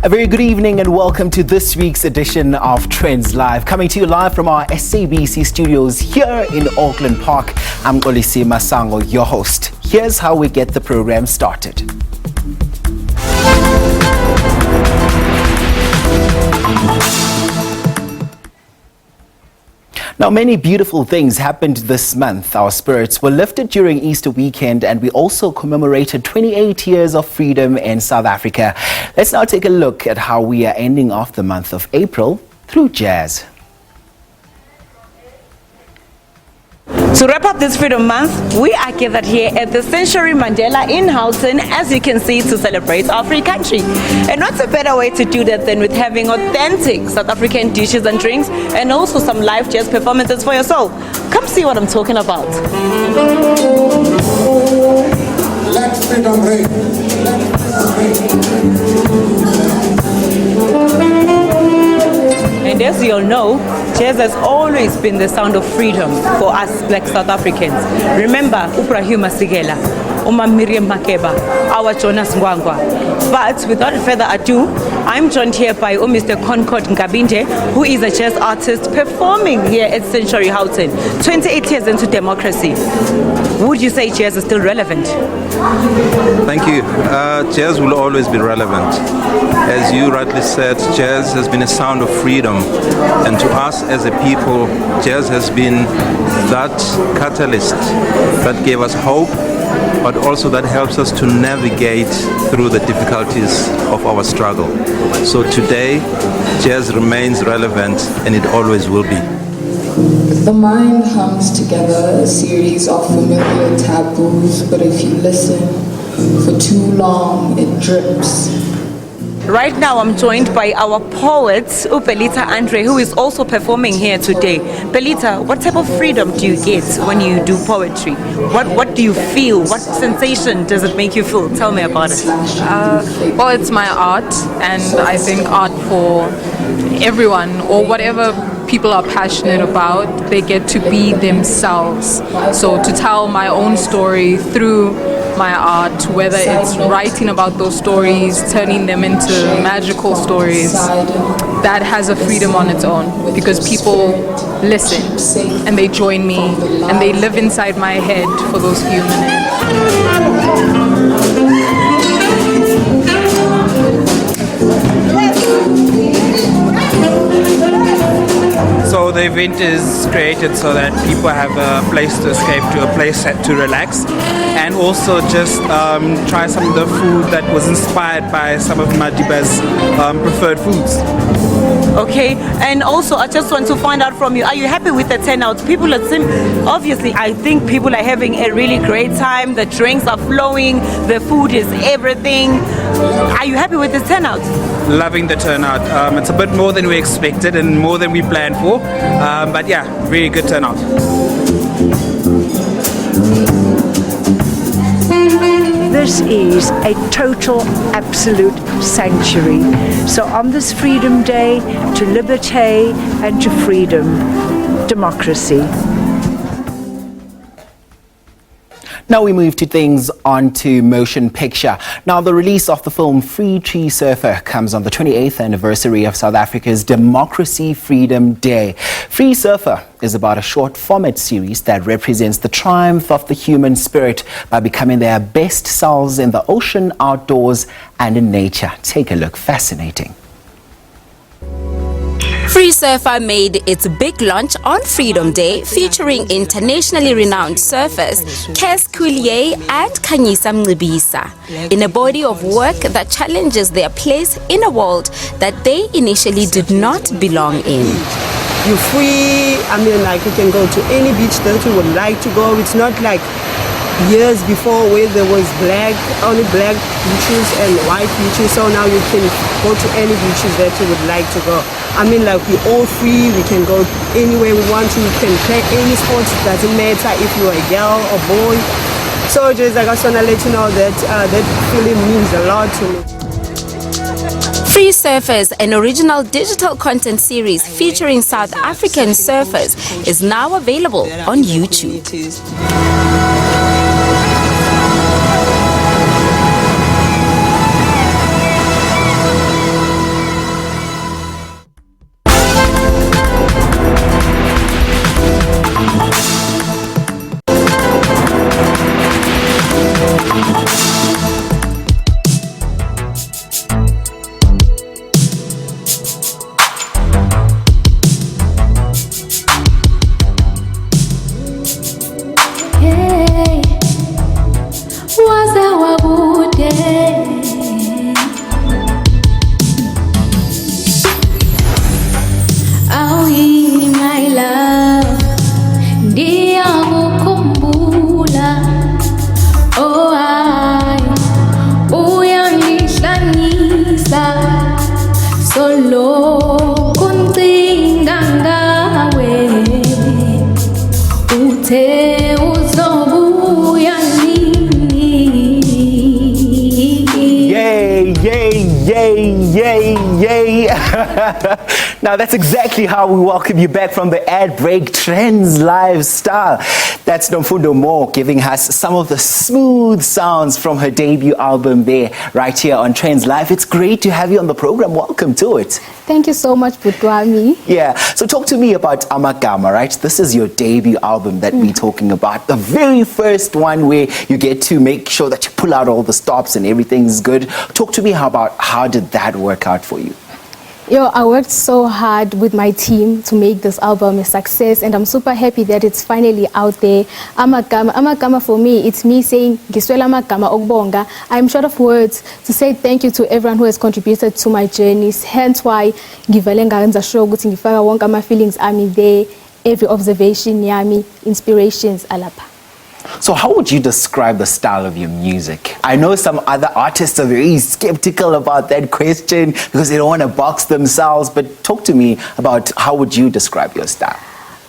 A very good evening and welcome to this week's edition of Trendz Live. Coming to you live from our SABC studios here in Auckland Park. I'm Olisi Masango, your host. Here's how we get the program started. Now, many beautiful things happened this month. Our spirits were lifted during Easter weekend and we also commemorated 28 years of freedom in South Africa. Let's now take a look at how we are ending off the month of April through jazz. To wrap up this Freedom Month, we are gathered here at the Century Mandela in Houghton, as you can see, to celebrate our free country. And what's a better way to do that than with having authentic South African dishes and drinks and also some live jazz performances for your soul. Come see what I'm talking about. Let freedom reign. And as you all know, jazz has always been the sound of freedom for us Black South Africans. Remember Uprahim Masigela, Uma Miriam Makeba, our Jonas Ngwangwa. But without further ado, I'm joined here by Mr. Concord Ngabinde, who is a jazz artist performing here at Century Houghton, 28 years into democracy. Would you say jazz is still relevant? Thank you. Jazz will always be relevant. As you rightly said, jazz has been a sound of freedom. And to us as a people, jazz has been that catalyst that gave us hope, but also that helps us to navigate through the difficulties of our struggle. So today, jazz remains relevant and it always will be. The mind hums together a series of familiar taboos, but if you listen for too long, it drips. Right now I'm joined by our poet, Pelita Andre, who is also performing here today. Pelita, what type of freedom do you get when you do poetry? What do you feel? What sensation does it make you feel? Tell me about it. Well, it's my art, and I think art for everyone, or whatever people are passionate about, they get to be themselves. So to tell my own story through my art, whether it's writing about those stories, turning them into magical stories, that has a freedom on its own, because people listen and they join me and they live inside my head for those few minutes. So the event is created so that people have a place to escape to, a place to relax, and also just try some of the food that was inspired by some of Madiba's preferred foods. Okay, and also I just want to find out from you, are you happy with the turnout? People are obviously, I think people are having a really great time. The drinks are flowing, the food is everything. Are you happy with the turnout? Loving the turnout. It's a bit more than we expected and more than we planned for, but yeah, really good turnout. This is a total, absolute sanctuary. So on this Freedom Day, to liberty and to freedom, democracy. Now we move to things onto motion picture. Now the release of the film Free Tree Surfer comes on the 28th anniversary of South Africa's Democracy Freedom Day. Free Surfer is about a short format series that represents the triumph of the human spirit by becoming their best selves in the ocean, outdoors and in nature. Take a look. Fascinating. Free Surfer made its big launch on Freedom Day, featuring internationally renowned surfers Kes Kulier and Kanyisa Mngibisa, in a body of work that challenges their place in a world that they initially did not belong in. You're free, you can go to any beach that you would like to go. It's not like years before where there was only black beaches and white beaches, so now you can go to any beaches that you would like to go. We're all free, we can go anywhere we want to, we can play any sports, it doesn't matter if you're a girl or boy. So just I just want to let you know that that feeling means a lot to me. Free Surfers, an original digital content series featuring South African surfers, is now available on YouTube. Now that's exactly how we welcome you back from the ad break. Trendz lifestyle. That's Nonfundo Moh giving us some of the smooth sounds from her debut album there, right here on Trendz Live. It's great to have you on the program. Welcome to it. Thank you so much, Butwami. Yeah, so talk to me about Amagama, right? This is your debut album that we're talking about. The very first one where you get to make sure that you pull out all the stops and everything's good. Talk to me about how did that work out for you? I worked so hard with my team to make this album a success, and I'm super happy that it's finally out there. Amagama for me, it's me saying, Giswela Amagama Ogbonga. I'm short of words to say thank you to everyone who has contributed to my journeys. Hence why Givalenga and Zasho Gutingifara Wonga, my feelings are me there, every observation, yami, inspirations, alapa. So how would you describe the style of your music? I know some other artists are very skeptical about that question because they don't want to box themselves, but talk to me about how would you describe your style?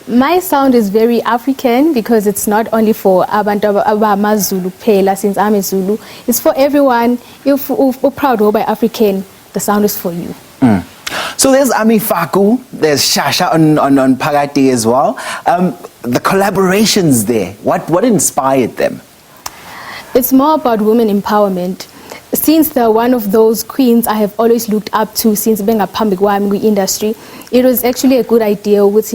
My sound is very African because it's not only for abantu abamazulu phela, since I'm a Zulu. It's for everyone. If you're proud to be African, the sound is for you. So there's Ami Faku, there's Shasha on Pagati as well. The collaborations there, what inspired them? It's more about women empowerment. Since they're one of those queens I have always looked up to since being a Pambigwami industry, it was actually a good idea with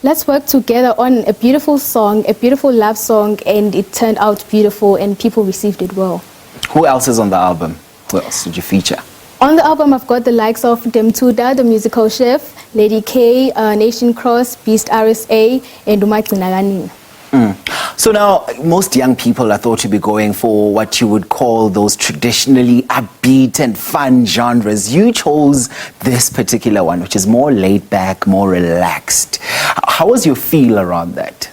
let's work together on a beautiful song, a beautiful love song, and it turned out beautiful and people received it well. Who else is on the album? Who else did you feature? On the album, I've got the likes of Demtuda, the musical chef, Lady K, Nation Cross, Beast RSA, and Umaki Nagani. So now, most young people are thought to be going for what you would call those traditionally upbeat and fun genres. You chose this particular one, which is more laid back, more relaxed. How was your feel around that?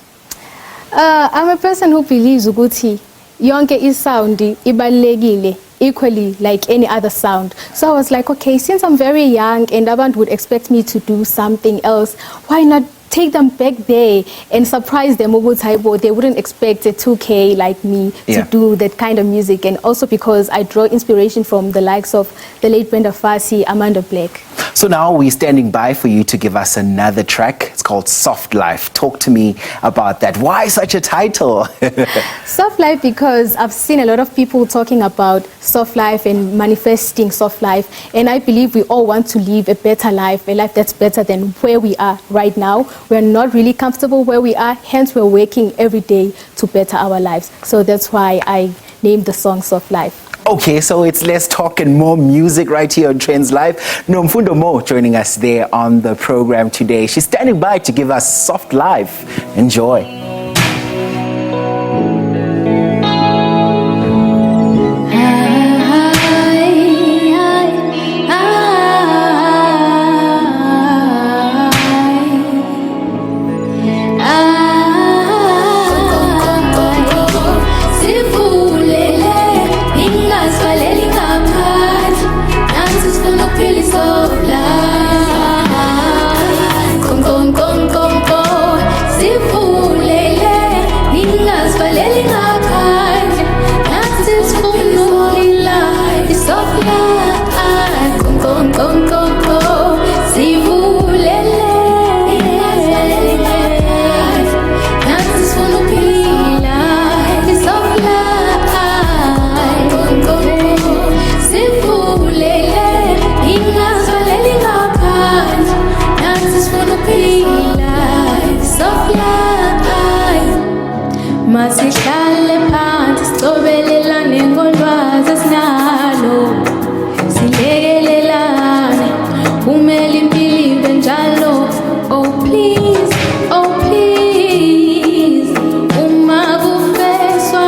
I'm a person who believes ukuthi yonke isoundi ibalulekile equally like any other sound. So I was like, okay, since I'm very young and abantu would expect me to do something else, why not take them back there and surprise them? They wouldn't expect a 2K like me to do that kind of music, and also because I draw inspiration from the likes of the late Brenda Fassie, Amanda Black. So now we're standing by for you to give us another track. It's called Soft Life. Talk to me about that. Why such a title? Soft Life because I've seen a lot of people talking about soft life and manifesting soft life, and I believe we all want to live a better life, a life that's better than where we are right now. We're not really comfortable where we are, hence we're working every day to better our lives. So that's why I named the song Soft Life. Okay, so it's less talk and more music right here on Trendz Live. Nonfundo Moh joining us there on the program today. She's standing by to give us Soft Life. Enjoy. Masihlale phansi sicobelelane ngolwazi esinalo, silekelelane kumele impilo ibe njalo. Oh please, uma kufeswa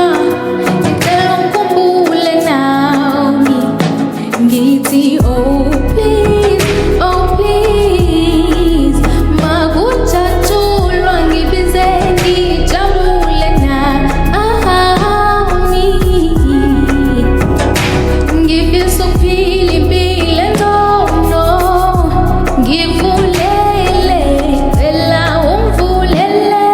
ngicela ukhumbule nami ngithi oh please, makujatshulwa ngibize ngijabule nami. Ngifisa ukuphila impilo engcono, ngivulele cela ungivulele,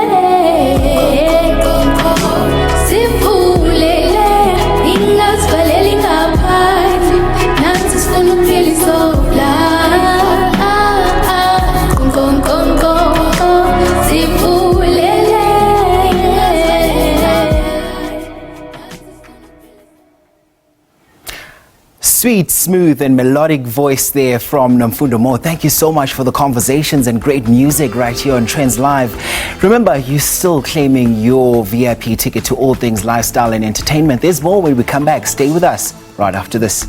sivulele ingasivaleli ngaphandle, nathi sifuna ukuphila isoft life. Sweet, smooth and melodic voice there from Nonfundo Moh. Thank you so much for the conversations and great music right here on Trendz Live. Remember, you're still claiming your VIP ticket to all things lifestyle and entertainment. There's more when we come back. Stay with us right after this.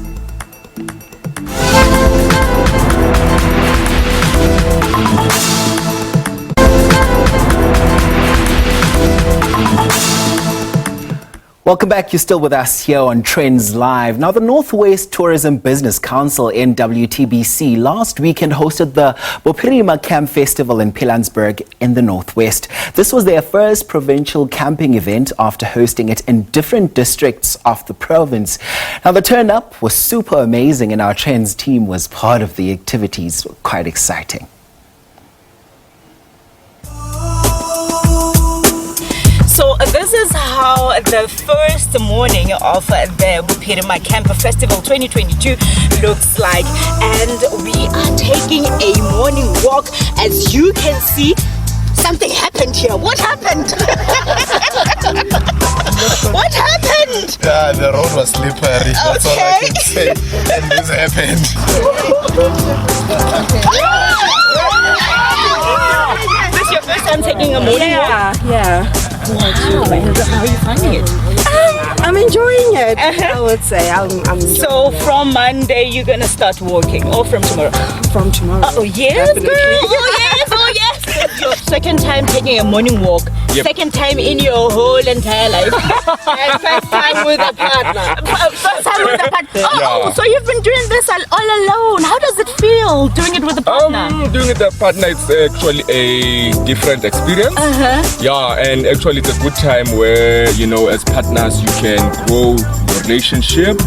Welcome back. You're still with us here on Trendz Live. Now, the Northwest Tourism Business Council, NWTBC, last weekend hosted the Bophirima Camp Festival in Pilanesberg in the Northwest. This was their first provincial camping event after hosting it in different districts of the province. Now, the turn-up was super amazing and our Trendz team was part of the activities. Quite exciting. So this is how the first morning of the Bophirima Camp Festival 2022 looks like, and we are taking a morning walk. As you can see, something happened here. What happened? What happened? Yeah, the road was slippery. That's all I can say. And this happened. This is your first time taking a morning walk? Yeah. How are you finding it? I'm enjoying it. I would say I'm So from Monday you're gonna start walking, or from tomorrow? From tomorrow. Oh yes, girl. Oh yes, oh yes. Your second time taking a morning walk. Yep. Second time in your whole entire life. And first time with a partner. First time with a partner. Oh, so you've been doing this all alone. How does it feel doing it with a partner? Doing it with a partner, it's actually a different experience. Yeah, and actually it's a good time where, you know, as partners you can grow your relationship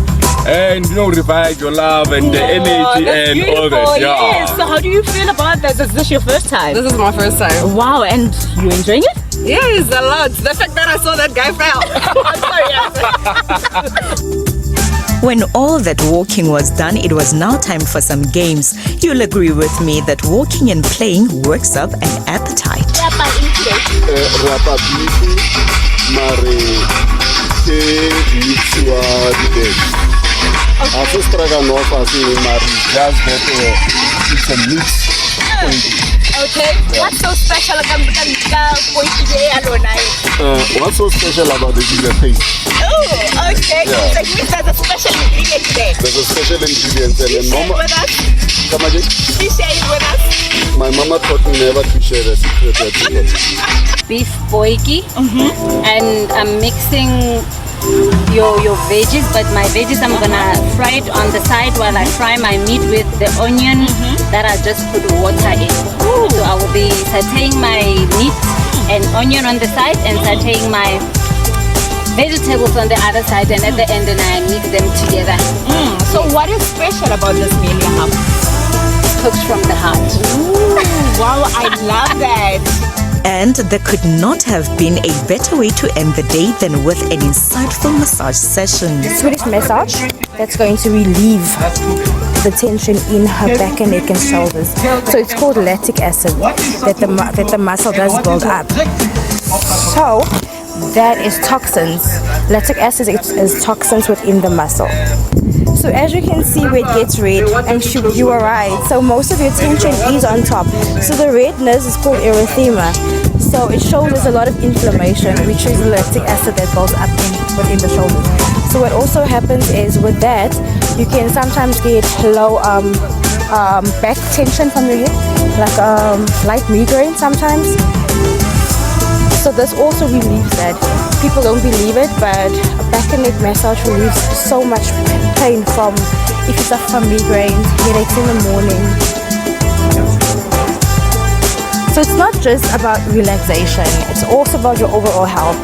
and, you know, revive your love and the energy and beautiful. all that. Yeah. Yes. So how do you feel about this? Is this your first time? This is my first time. Wow, and you enjoying it? Yes, a lot. The fact that I saw that guy fell. I'm sorry. When all that walking was done, it was now time for some games. You'll agree with me that walking and playing works up an appetite. It's a mix. Okay, what's so special about What's so special about it is the taste. Oh, okay. Yeah. So it means there's a special ingredient there. There's a special ingredient and You share it with us? Come again? You share it with us? My mama taught me never to share the secret. Beef boiki, and I'm mixing your veggies, but my veggies I'm gonna fry it on the side while I fry my meat with the onion that I just put water in. So I will be sauteing my meat and onion on the side and sauteing my vegetables on the other side, and at the end then I mix them together. So what is special about this meal you have? Cooked from the heart. Ooh, wow, I love that. And there could not have been a better way to end the day than with an insightful massage session. Swedish massage that's going to relieve the tension in her back and neck and shoulders. So it's called lactic acid that the muscle does build up. So that is toxins. Lactic acid is toxins within the muscle. So as you can see where it gets red, and you are right, so most of your tension is on top. So the redness is called erythema. So it shows there's a lot of inflammation, which is the lactic acid that builds up within the shoulders. So what also happens is with that, you can sometimes get low back tension from your head, like light migraine sometimes. So this also relieves that. People don't believe it, but a back and neck massage relieves so much pain from if you suffer from migraine, headaches in the morning. So it's not just about relaxation, it's also about your overall health.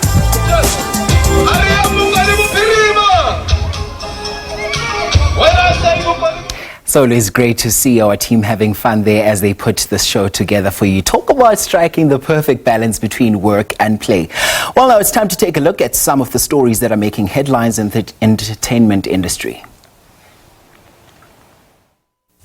So it is great to see our team having fun there as they put this show together for you. Talk about striking the perfect balance between work and play. Well, now it's time to take a look at some of the stories that are making headlines in the entertainment industry.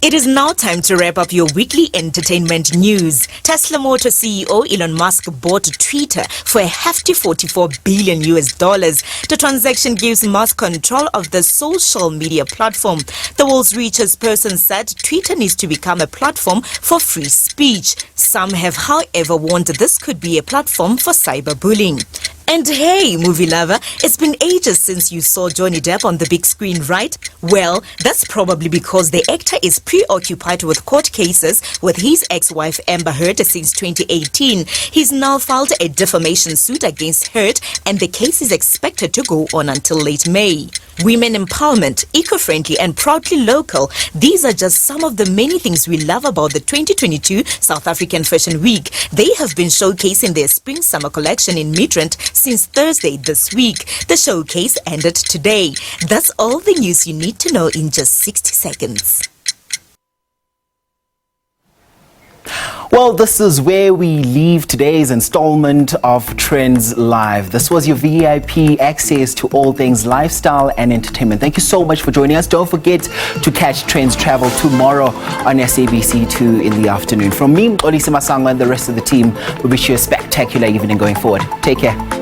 It is now time to wrap up your weekly entertainment news. Tesla Motor CEO Elon Musk bought Twitter for a hefty $44 billion. The transaction gives Musk control of the social media platform. The world's richest person said Twitter needs to become a platform for free speech. Some have, however, warned this could be a platform for cyberbullying. And hey, movie lover, it's been ages since you saw Johnny Depp on the big screen, right? Well, that's probably because the actor is preoccupied with court cases with his ex-wife Amber Heard since 2018. He's now filed a defamation suit against Heard, and the case is expected to go on until late May. Women empowerment, eco-friendly and proudly local. These are just some of the many things we love about the 2022 South African Fashion Week. They have been showcasing their spring-summer collection in Midrand since Thursday this week. The showcase ended today. That's all the news you need to know in just 60 seconds. Well, this is where we leave today's installment of Trendz Live. This was your VIP access to all things lifestyle and entertainment. Thank you so much for joining us. Don't forget to catch Trendz Travel tomorrow on SABC 2 in the afternoon. From me, Olise Masango, and the rest of the team, we wish you a spectacular evening going forward. Take care.